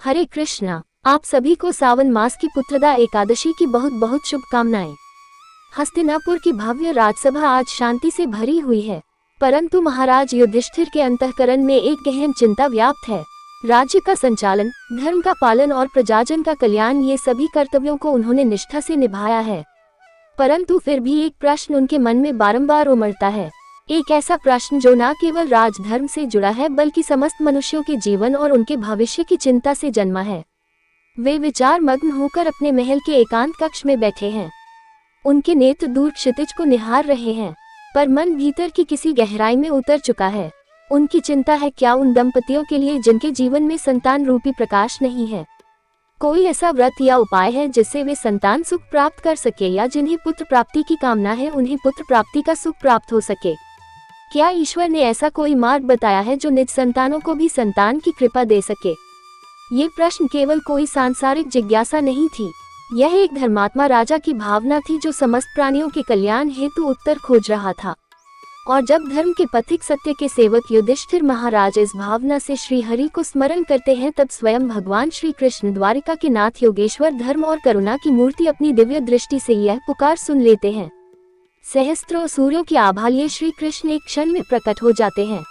हरे कृष्णा। आप सभी को सावन मास की पुत्रदा एकादशी की बहुत बहुत शुभकामनाएं। हस्तिनापुर की भव्य राजसभा आज शांति से भरी हुई है, परंतु महाराज युधिष्ठिर के अंतःकरण में एक गहन चिंता व्याप्त है। राज्य का संचालन, धर्म का पालन और प्रजाजन का कल्याण, ये सभी कर्तव्यों को उन्होंने निष्ठा से निभाया है, परंतु फिर भी एक प्रश्न उनके मन में बारंबार उमड़ता है। एक ऐसा प्रश्न जो न केवल राजधर्म से जुड़ा है बल्कि समस्त मनुष्यों के जीवन और उनके भविष्य की चिंता से जन्मा है। वे विचार मग्न होकर अपने महल के एकांत कक्ष में बैठे हैं। उनके नेत्र दूर क्षितिज को निहार रहे हैं, पर मन भीतर की किसी गहराई में उतर चुका है। उनकी चिंता है क्या उन दंपतियों के लिए जिनके जीवन में संतान रूपी प्रकाश नहीं है। कोई ऐसा व्रत या उपाय है जिससे वे संतान सुख प्राप्त कर सके, या जिन्हें पुत्र प्राप्ति की कामना है उन्हें पुत्र प्राप्ति का सुख प्राप्त हो सके। क्या ईश्वर ने ऐसा कोई मार्ग बताया है जो निज संतानों को भी संतान की कृपा दे सके। ये प्रश्न केवल कोई सांसारिक जिज्ञासा नहीं थी, यह एक धर्मात्मा राजा की भावना थी जो समस्त प्राणियों के कल्याण हेतु उत्तर खोज रहा था। और जब धर्म के पथिक सत्य के सेवक युधिष्ठिर महाराज इस भावना से श्री हरि को स्मरण करते हैं, तब स्वयं भगवान श्री कृष्ण, द्वारिका के नाथ योगेश्वर, धर्म और करुणा की मूर्ति, अपनी दिव्य दृष्टि से यह पुकार सुन लेते हैं। सहस्त्रों सूर्यों की आभा लिए श्री कृष्ण एक क्षण में प्रकट हो जाते हैं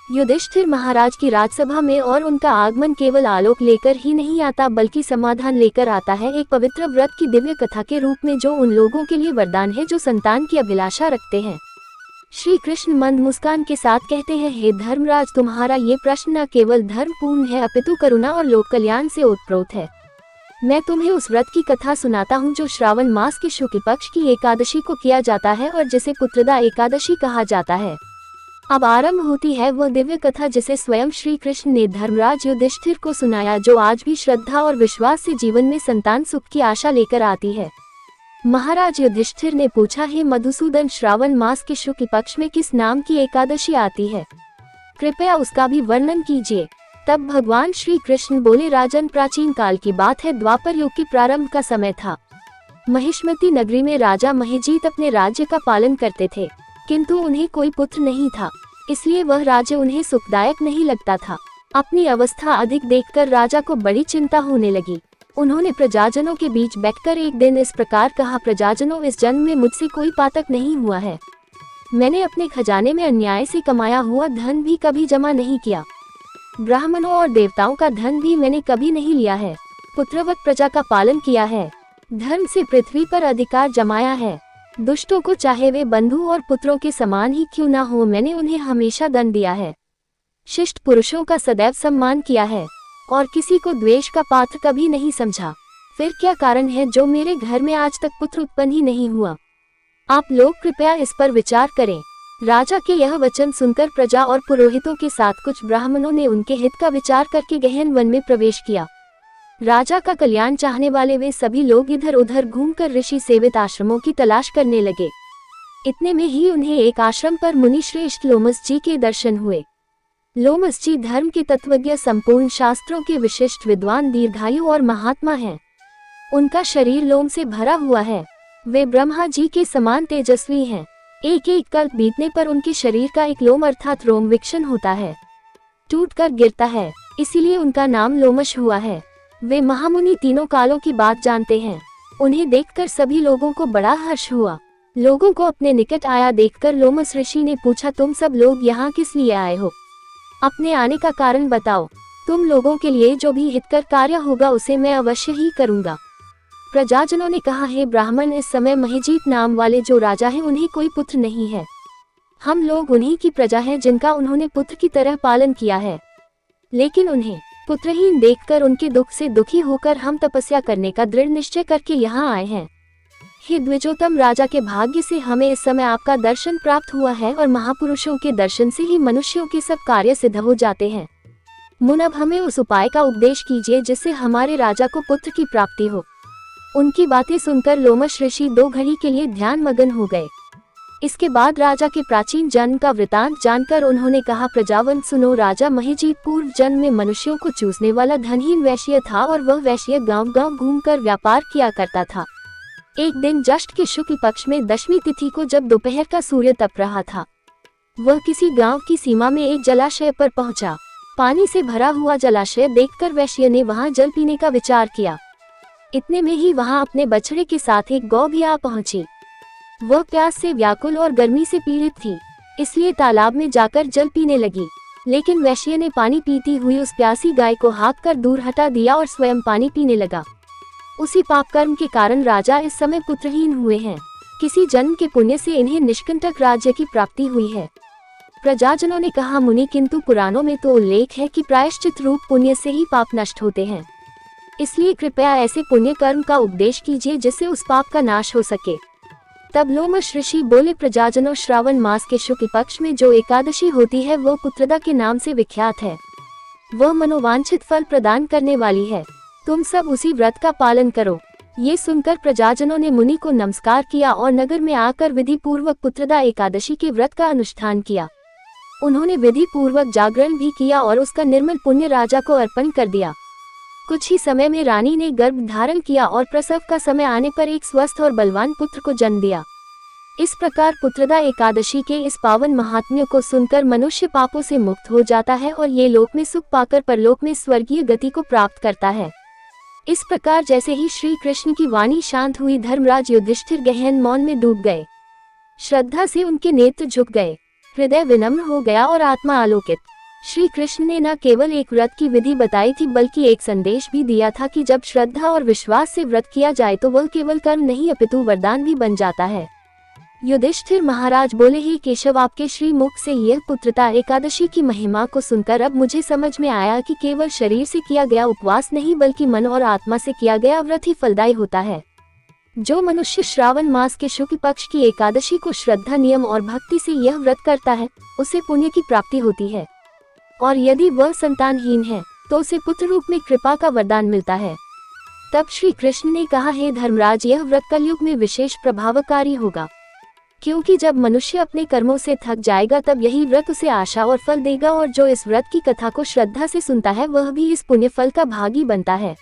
युधिष्ठिर महाराज की राजसभा में, और उनका आगमन केवल आलोक लेकर ही नहीं आता बल्कि समाधान लेकर आता है, एक पवित्र व्रत की दिव्य कथा के रूप में, जो उन लोगों के लिए वरदान है जो संतान की अभिलाषा रखते हैं। श्री कृष्ण मंद मुस्कान के साथ कहते हैं, हे धर्मराज, तुम्हारा ये प्रश्न न केवल धर्मपूर्ण है अपितु करुणा और लोक कल्याण से ओतप्रोत है। मैं तुम्हें उस व्रत की कथा सुनाता हूँ जो श्रावण मास के शुक्ल पक्ष की एकादशी को किया जाता है और जिसे पुत्रदा एकादशी कहा जाता है। अब आरंभ होती है वह दिव्य कथा जिसे स्वयं श्री कृष्ण ने धर्मराज युधिष्ठिर को सुनाया, जो आज भी श्रद्धा और विश्वास से जीवन में संतान सुख की आशा लेकर आती है। महाराज युधिष्ठिर ने पूछा, हे मधुसूदन, श्रावण मास के शुक्ल पक्ष में किस नाम की एकादशी आती है? कृपया उसका भी वर्णन कीजिए। तब भगवान श्री कृष्ण बोले, राजन, प्राचीन काल की बात है, द्वापर युग के प्रारंभ का समय था। महिष्मती नगरी में राजा महिजीत अपने राज्य का पालन करते थे, किंतु उन्हें कोई पुत्र नहीं था, इसलिए वह राज्य उन्हें सुखदायक नहीं लगता था। अपनी अवस्था अधिक देखकर राजा को बड़ी चिंता होने लगी। उन्होंने प्रजाजनों के बीच बैठकर एक दिन इस प्रकार कहा, प्रजाजनों, इस जन्म में मुझसे कोई पातक नहीं हुआ है। मैंने अपने खजाने में अन्याय से कमाया हुआ धन भी कभी जमा नहीं किया। ब्राह्मणों और देवताओं का धन भी मैंने कभी नहीं लिया है। पुत्रवत प्रजा का पालन किया है, धर्म से पृथ्वी पर अधिकार जमाया है। दुष्टों को चाहे वे बंधु और पुत्रों के समान ही क्यों ना हो, मैंने उन्हें हमेशा दंड दिया है। शिष्ट पुरुषों का सदैव सम्मान किया है और किसी को द्वेष का पात्र कभी नहीं समझा। फिर क्या कारण है जो मेरे घर में आज तक पुत्र उत्पन्न ही नहीं हुआ? आप लोग कृपया इस पर विचार करें। राजा के यह वचन सुनकर प्रजा और पुरोहितों के साथ कुछ ब्राह्मणों ने उनके हित का विचार करके गहन वन में प्रवेश किया। राजा का कल्याण चाहने वाले वे सभी लोग इधर उधर घूमकर ऋषि सेवित आश्रमों की तलाश करने लगे। इतने में ही उन्हें एक आश्रम पर मुनि श्रेष्ठ लोमस जी के दर्शन हुए। लोमस जी धर्म के तत्वज्ञ, संपूर्ण शास्त्रों के विशिष्ट विद्वान, दीर्घायु और महात्मा हैं। उनका शरीर लोम से भरा हुआ है। वे ब्रह्मा जी के समान तेजस्वी हैं। एक एक कल्प बीतने पर उनके शरीर का एक लोम अर्थात रोम विक्षण होता है, टूटकर गिरता है, इसीलिए उनका नाम लोमश हुआ है। वे महामुनि तीनों कालों की बात जानते हैं। उन्हें देखकर सभी लोगों को बड़ा हर्ष हुआ। लोगों को अपने निकट आया देखकर लोमस ऋषि ने पूछा, तुम सब लोग यहाँ किस लिए आए हो? अपने आने का कारण बताओ। तुम लोगों के लिए जो भी हितकर कार्य होगा उसे मैं अवश्य ही करूँगा। प्रजाजनों ने कहा, हे ब्राह्मण, इस समय महिजीत नाम वाले जो राजा हैं उन्हें कोई पुत्र नहीं है। हम लोग उन्हीं की प्रजा हैं जिनका उन्होंने पुत्र की तरह पालन किया है, लेकिन उन्हें पुत्रहीन देखकर उनके दुख से दुखी होकर हम तपस्या करने का दृढ़ निश्चय करके यहाँ आए हैं। हे द्विजोतम राजा के भाग्य से हमें इस समय आपका दर्शन प्राप्त हुआ है, और महापुरुषों के दर्शन से ही मनुष्यों के सब कार्य सिद्ध हो जाते हैं। मुन, अब हमें उस उपाय का उपदेश कीजिए जिससे हमारे राजा को पुत्र की प्राप्ति हो। उनकी बातें सुनकर लोमश ऋषि 2 घड़ी के लिए ध्यान मगन हो गए। इसके बाद राजा के प्राचीन जन्म का वृतांत जानकर उन्होंने कहा, प्रजावन सुनो, राजा महिजीत पूर्व जन्म में मनुष्यों को चूसने वाला धनहीन वैश्य था, और वह वैश्य गांव-गांव घूमकर व्यापार किया करता था। एक दिन ज्येष्ठ के शुक्ल पक्ष में 10वीं तिथि को जब दोपहर का सूर्य तप रहा था, वह किसी गांव की सीमा में एक जलाशय पर पहुंचा। पानी से भरा हुआ जलाशय देखकर वैश्य ने वहां जल पीने का विचार किया। इतने में ही वहां अपने बछड़े के साथ एक गौ भी आ पहुंची। वह प्यास से व्याकुल और गर्मी से पीड़ित थी, इसलिए तालाब में जाकर जल पीने लगी। लेकिन वैश्य ने पानी पीती हुई उस प्यासी गाय को हाँक कर दूर हटा दिया और स्वयं पानी पीने लगा। उसी पाप कर्म के कारण राजा इस समय पुत्रहीन हुए हैं। किसी जन्म के पुण्य से इन्हें निष्कंटक राज्य की प्राप्ति हुई है। प्रजाजनों ने कहा, मुनि, किंतु पुराणों में तो उल्लेख है कि प्रायश्चित रूप पुण्य से ही पाप नष्ट होते हैं। इसलिए कृपया ऐसे पुण्य कर्म का उपदेश कीजिए जिससे उस पाप का नाश हो सके। तब लोमश ऋषि बोले, प्रजाजनों, श्रावण मास के शुक्ल पक्ष में जो एकादशी होती है वो पुत्रदा के नाम से विख्यात है। वह मनोवांछित फल प्रदान करने वाली है। तुम सब उसी व्रत का पालन करो। ये सुनकर प्रजाजनों ने मुनि को नमस्कार किया और नगर में आकर विधि पूर्वक पुत्रदा एकादशी के व्रत का अनुष्ठान किया। उन्होंने विधि पूर्वक जागरण भी किया और उसका निर्मल पुण्य राजा को अर्पण कर दिया। कुछ ही समय में रानी ने गर्भ धारण किया और प्रसव का समय आने पर एक स्वस्थ और बलवान पुत्र को जन्म दिया। इस प्रकार पुत्रदा एकादशी के इस पावन महात्म्य को सुनकर मनुष्य पापों से मुक्त हो जाता है और ये लोक में सुख पाकर परलोक में स्वर्गीय गति को प्राप्त करता है। इस प्रकार जैसे ही श्री कृष्ण की वाणी शांत हुई, धर्मराज युधिष्ठिर गहन मौन में डूब गए। श्रद्धा से उनके नेत्र झुक गए, हृदय विनम्र हो गया और आत्मा आलोकित। श्री कृष्ण ने न केवल एक व्रत की विधि बताई थी बल्कि एक संदेश भी दिया था कि जब श्रद्धा और विश्वास से व्रत किया जाए तो वह केवल कर्म नहीं अपितु वरदान भी बन जाता है। युधिष्ठिर महाराज बोले, ही केशव, आपके श्री मुख से यह पुत्रदा एकादशी की महिमा को सुनकर अब मुझे समझ में आया कि केवल शरीर से किया गया उपवास नहीं बल्कि मन और आत्मा से किया गया व्रत ही फलदायी होता है। जो मनुष्य श्रावण मास के शुक्ल पक्ष की एकादशी को श्रद्धा, नियम और भक्ति से यह व्रत करता है उसे पुण्य की प्राप्ति होती है, और यदि वह संतानहीन है तो उसे पुत्र रूप में कृपा का वरदान मिलता है। तब श्री कृष्ण ने कहा, हे धर्मराज, यह व्रत कलयुग में विशेष प्रभावकारी होगा, क्योंकि जब मनुष्य अपने कर्मों से थक जाएगा तब यही व्रत उसे आशा और फल देगा, और जो इस व्रत की कथा को श्रद्धा से सुनता है वह भी इस पुण्य फल का भागी बनता है।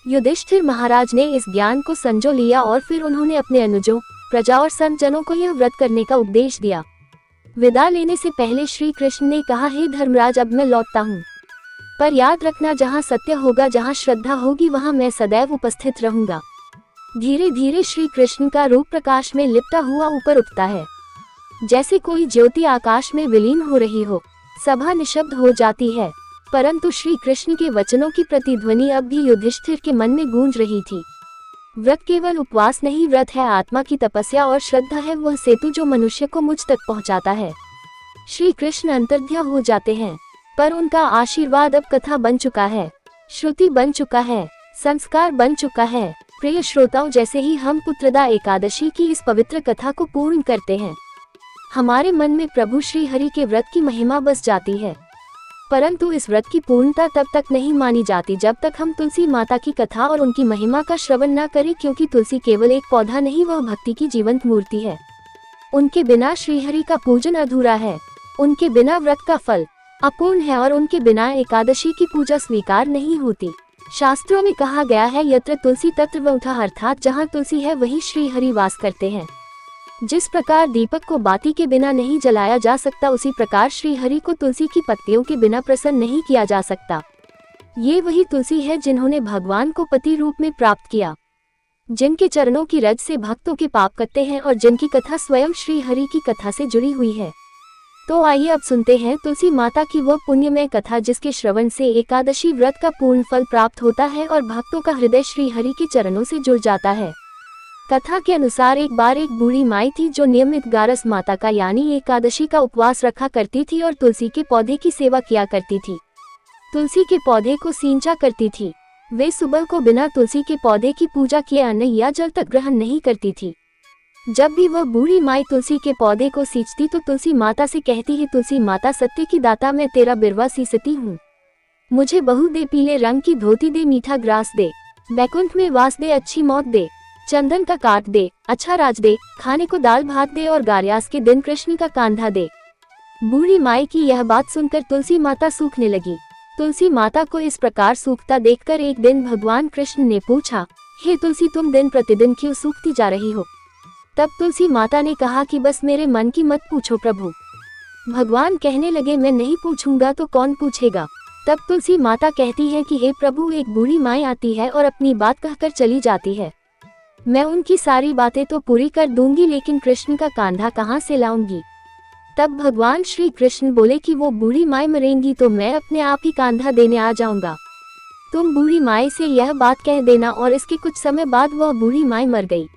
युधिष्ठिर महाराज ने इस ज्ञान को संजो लिया और फिर उन्होंने अपने अनुजों, प्रजा और संतजनों को यह व्रत करने का उपदेश दिया। विदा लेने से पहले श्री कृष्ण ने कहा, हे धर्मराज, अब मैं लौटता हूँ, पर याद रखना, जहाँ सत्य होगा, जहाँ श्रद्धा होगी, वहाँ मैं सदैव उपस्थित रहूंगा। धीरे धीरे श्री कृष्ण का रूप प्रकाश में लिपटा हुआ ऊपर उठता है, जैसे कोई ज्योति आकाश में विलीन हो रही हो। सभा निशब्द हो जाती है, परंतु श्री कृष्ण के वचनों की प्रतिध्वनि अब भी युधिष्ठिर के मन में गूंज रही थी। व्रत केवल उपवास नहीं, व्रत है आत्मा की तपस्या, और श्रद्धा है वह सेतु जो मनुष्य को मुझ तक पहुंचाता है। श्री कृष्ण अंतर्ध्यान हो जाते हैं, पर उनका आशीर्वाद अब कथा बन चुका है, श्रुति बन चुका है, संस्कार बन चुका है। प्रिय श्रोताओं, जैसे ही हम पुत्रदा एकादशी की इस पवित्र कथा को पूर्ण करते हैं, हमारे मन में प्रभु श्री हरि के व्रत की महिमा बस जाती है। परंतु इस व्रत की पूर्णता तब तक नहीं मानी जाती जब तक हम तुलसी माता की कथा और उनकी महिमा का श्रवण न करें, क्योंकि तुलसी केवल एक पौधा नहीं, वह भक्ति की जीवंत मूर्ति है। उनके बिना श्रीहरि का पूजन अधूरा है, उनके बिना व्रत का फल अपूर्ण है, और उनके बिना एकादशी की पूजा स्वीकार नहीं होती। शास्त्रों में कहा गया है, यत्र तुलसी तत्र वौठा, अर्थात जहाँ तुलसी है वही श्रीहरि वास करते हैं। जिस प्रकार दीपक को बाती के बिना नहीं जलाया जा सकता, उसी प्रकार श्री हरि को तुलसी की पत्तियों के बिना प्रसन्न नहीं किया जा सकता। ये वही तुलसी है जिन्होंने भगवान को पति रूप में प्राप्त किया, जिनके चरणों की रज से भक्तों के पाप कटते हैं और जिनकी कथा स्वयं श्री हरि की कथा से जुड़ी हुई है। तो आइए अब सुनते हैं तुलसी माता की वह पुण्यमय कथा जिसके श्रवण से एकादशी व्रत का पूर्ण फल प्राप्त होता है और भक्तों का हृदय श्री हरि के चरणों से जुड़ जाता है। कथा के अनुसार एक बार एक बूढ़ी माई थी जो नियमित गारस माता का यानी एकादशी का उपवास रखा करती थी और तुलसी के पौधे की सेवा किया करती थी। तुलसी के पौधे को सींचा करती थी। वे सुबह को बिना तुलसी के पौधे की पूजा किए अन्न या जल तक ग्रहण नहीं करती थी। जब भी वह बूढ़ी माई तुलसी के पौधे को सींचती तो तुलसी माता से कहती है, तुलसी माता सत्य की दाता, मैं तेरा बिरवा सींचती हूँ, मुझे बहू दे, पीले रंग की धोती दे, मीठा ग्रास दे, बैकुंठ में वास दे, अच्छी मौत दे, चंदन का काट दे, अच्छा राज दे, खाने को दाल भात दे और गार्यास के दिन कृष्ण का कांधा दे। बूढ़ी माई की यह बात सुनकर तुलसी माता सूखने लगी। तुलसी माता को इस प्रकार सूखता देखकर एक दिन भगवान कृष्ण ने पूछा, हे तुलसी, तुम दिन प्रतिदिन क्यों सूखती जा रही हो? तब तुलसी माता ने कहा कि बस मेरे मन की मत पूछो प्रभु। भगवान कहने लगे, मैं नहीं पूछूंगा तो कौन पूछेगा? तब तुलसी माता कहती है कि हे प्रभु, एक बूढ़ी माई आती है और अपनी बात कहकर चली जाती है। मैं उनकी सारी बातें तो पूरी कर दूंगी, लेकिन कृष्ण का कांधा कहाँ से लाऊंगी। तब भगवान श्री कृष्ण बोले कि वो बूढ़ी माई मरेंगी तो मैं अपने आप ही कांधा देने आ जाऊंगा। तुम बूढ़ी माई से यह बात कह देना। और इसके कुछ समय बाद वह बूढ़ी माई मर गई।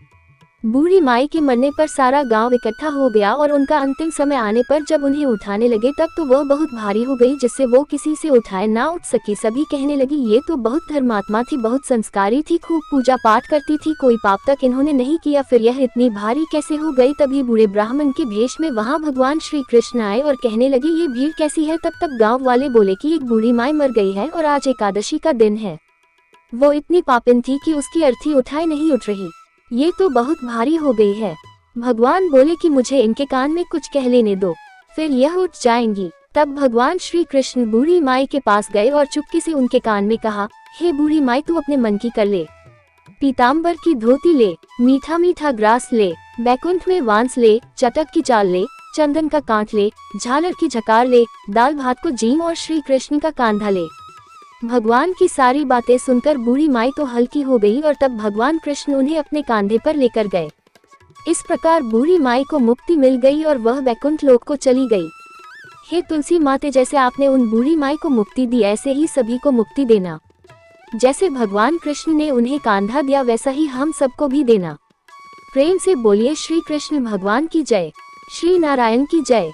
बूढ़ी माई के मरने पर सारा गांव इकट्ठा हो गया और उनका अंतिम समय आने पर जब उन्हें उठाने लगे तब तो वह बहुत भारी हो गई, जिससे वो किसी से उठाए ना उठ सकी। सभी कहने लगी, ये तो बहुत धर्मात्मा थी, बहुत संस्कारी थी, खूब पूजा पाठ करती थी, कोई पाप तक इन्होंने नहीं किया, फिर यह इतनी भारी कैसे हो गई। तभी बूढ़े ब्राह्मण के भेष में वहाँ भगवान श्री कृष्ण आए और कहने लगे, ये भीड़ कैसी है। तब तक गाँव वाले बोले कि एक बूढ़ी माई मर गई है और आज एकादशी का दिन है। वो इतनी पापिन थी कि उसकी अर्थी उठाए नहीं उठ रही, ये तो बहुत भारी हो गई है। भगवान बोले कि मुझे इनके कान में कुछ कह लेने दो, फिर यह उठ जाएंगी। तब भगवान श्री कृष्ण बूढ़ी माई के पास गए और चुपके से उनके कान में कहा, हे बूढ़ी माई, तू अपने मन की कर ले। पीताम्बर की धोती ले, मीठा मीठा ग्रास ले, बैकुंठ में वांस ले, चटक की चाल ले, चंदन का कांट ले, झालर की झकार ले, दाल भात को जीम और श्री कृष्ण का कांधा ले। भगवान की सारी बातें सुनकर बूढ़ी माई तो हल्की हो गई और तब भगवान कृष्ण उन्हें अपने कांधे पर लेकर गए। इस प्रकार बूढ़ी माई को मुक्ति मिल गई और वह बैकुंठ लोक को चली गई। हे तुलसी माते, जैसे आपने उन बूढ़ी माई को मुक्ति दी, ऐसे ही सभी को मुक्ति देना। जैसे भगवान कृष्ण ने उन्हें कांधा दिया, वैसा ही हम सबको भी देना। प्रेम से बोलिए श्री कृष्ण भगवान की जय, श्री नारायण की जय।